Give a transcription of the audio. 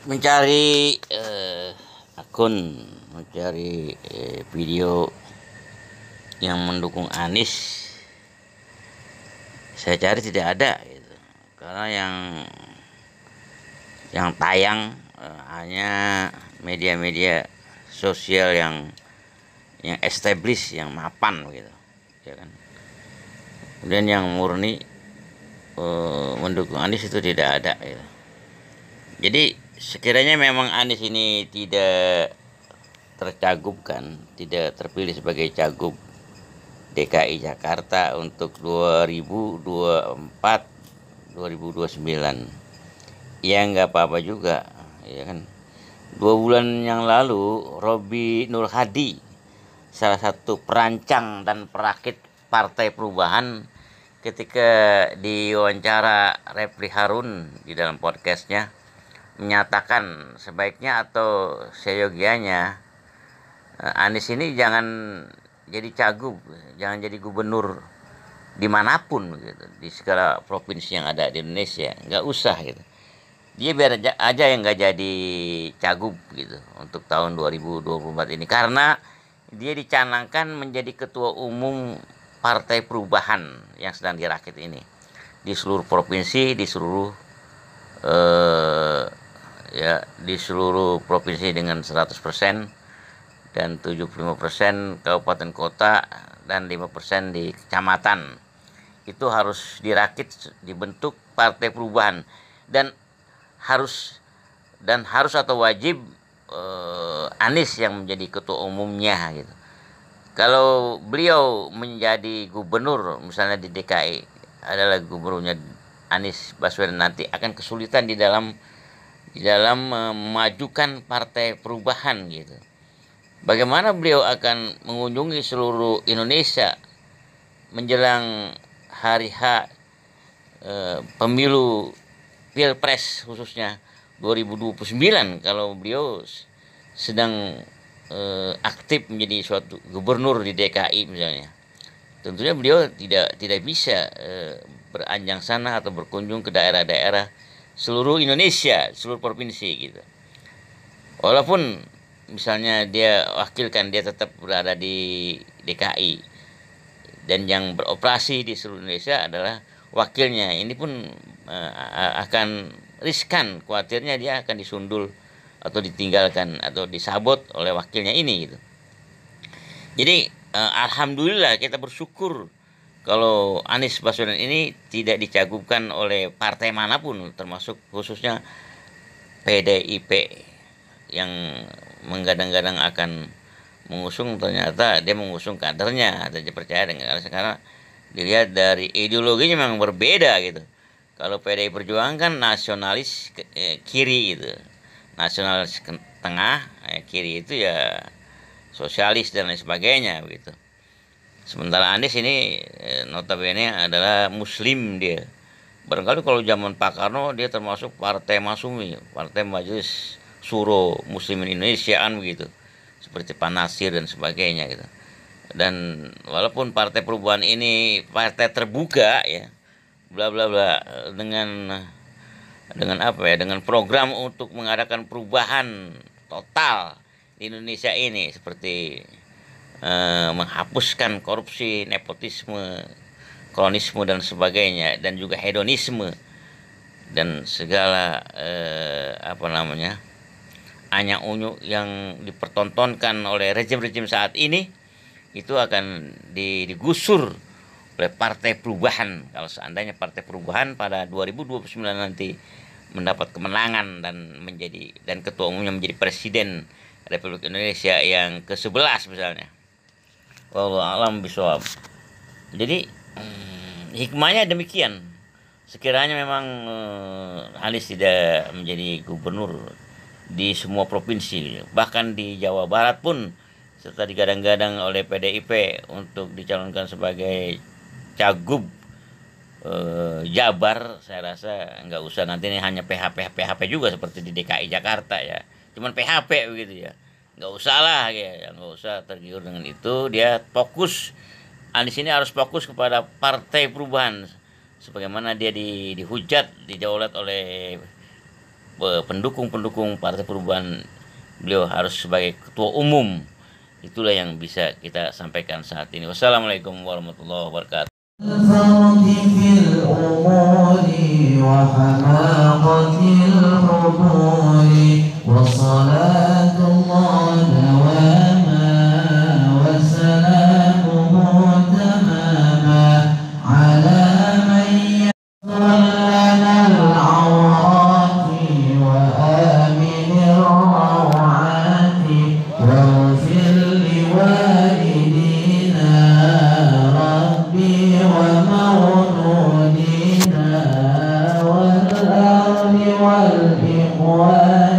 mencari akun, mencari video yang mendukung Anies. Saya cari tidak ada gitu. Karena yang tayang hanya media-media sosial yang established, yang mapan gitu, ya kan. Kemudian yang murni mendukung Anies itu tidak ada gitu. Jadi sekiranya memang Anies ini tidak tercagupkan, tidak terpilih sebagai cagup DKI Jakarta untuk 2024-2029, ya nggak apa-apa juga, ya kan. 2 bulan yang lalu Robi Nur Hadi, salah satu perancang dan perakit Partai Perubahan, ketika diwawancara Refli Harun di dalam podcastnya, menyatakan sebaiknya atau seyogianya Anies ini jangan jadi cagup, jangan jadi gubernur dimanapun gitu, di segala provinsi yang ada di Indonesia, nggak usah gitu. Dia biar aja yang nggak jadi cagup gitu untuk tahun 2024 ini, karena dia dicanangkan menjadi ketua umum Partai Perubahan yang sedang dirakit ini di seluruh provinsi, di seluruh di seluruh provinsi dengan 100% dan 75% kabupaten kota dan 5% di kecamatan. Itu harus dirakit, dibentuk Partai Perubahan, dan harus atau wajib Anies yang menjadi ketua umumnya gitu. Kalau beliau menjadi gubernur misalnya di DKI, adalah gubernurnya Anies Baswedan, nanti akan kesulitan di dalam memajukan Partai Perubahan gitu. Bagaimana beliau akan mengunjungi seluruh Indonesia menjelang hari H pemilu Pilpres khususnya 2029, kalau beliau sedang aktif menjadi suatu gubernur di DKI misalnya. Tentunya beliau tidak bisa beranjang sana atau berkunjung ke daerah-daerah seluruh Indonesia, seluruh provinsi gitu. Walaupun misalnya dia wakilkan, dia tetap berada di DKI, dan yang beroperasi di seluruh Indonesia adalah wakilnya. Ini pun akan riskan, khawatirnya dia akan disundul atau ditinggalkan atau disabot oleh wakilnya ini gitu. Jadi alhamdulillah kita bersyukur kalau Anies Baswedan ini tidak dicagupkan oleh partai manapun, termasuk khususnya PDIP yang menggadang-gadang akan mengusung. Ternyata dia mengusung kadernya, dan dia percaya dengan kadernya karena dilihat dari ideologinya memang berbeda gitu. Kalau PDI Perjuangan kan nasionalis kiri gitu, nasionalis tengah, kiri itu ya sosialis dan lain sebagainya begitu. Sementara Anies ini notabene adalah Muslim dia. Barangkali kalau zaman Pak Karno dia termasuk Partai Masumi, Partai Majelis Suro Muslimin Indonesiaan begitu, seperti Pak Nasir dan sebagainya gitu. Dan walaupun Partai Perubahan ini partai terbuka ya, bla bla bla, dengan apa ya, dengan program untuk mengadakan perubahan total di Indonesia ini, seperti menghapuskan korupsi, nepotisme, kronisme dan sebagainya, dan juga hedonisme dan segala anyak unyu yang dipertontonkan oleh rejim-rejim saat ini, itu akan digusur oleh Partai Perubahan. Kalau seandainya Partai Perubahan pada 2029 nanti mendapat kemenangan dan ketua umumnya menjadi Presiden Republik Indonesia yang ke-11 misalnya. Wallahu a'lam bishawab. Jadi hikmahnya demikian. Sekiranya memang Anies tidak menjadi gubernur di semua provinsi, bahkan di Jawa Barat pun, serta digadang-gadang oleh PDIP untuk dicalonkan sebagai cagup Jabar, saya rasa nggak usah. Nanti ini hanya PHP juga seperti di DKI Jakarta ya, cuman PHP begitu ya. Nggak usah lah ya, nggak usah tergiur dengan itu. Dia fokus, Anies ini harus fokus kepada Partai Perubahan, sebagaimana dia dihujat, didaulat oleh pendukung-pendukung Partai Perubahan, beliau harus sebagai ketua umum. Itulah yang bisa kita sampaikan saat ini. Wassalamualaikum warahmatullahi wabarakatuh. والإخوان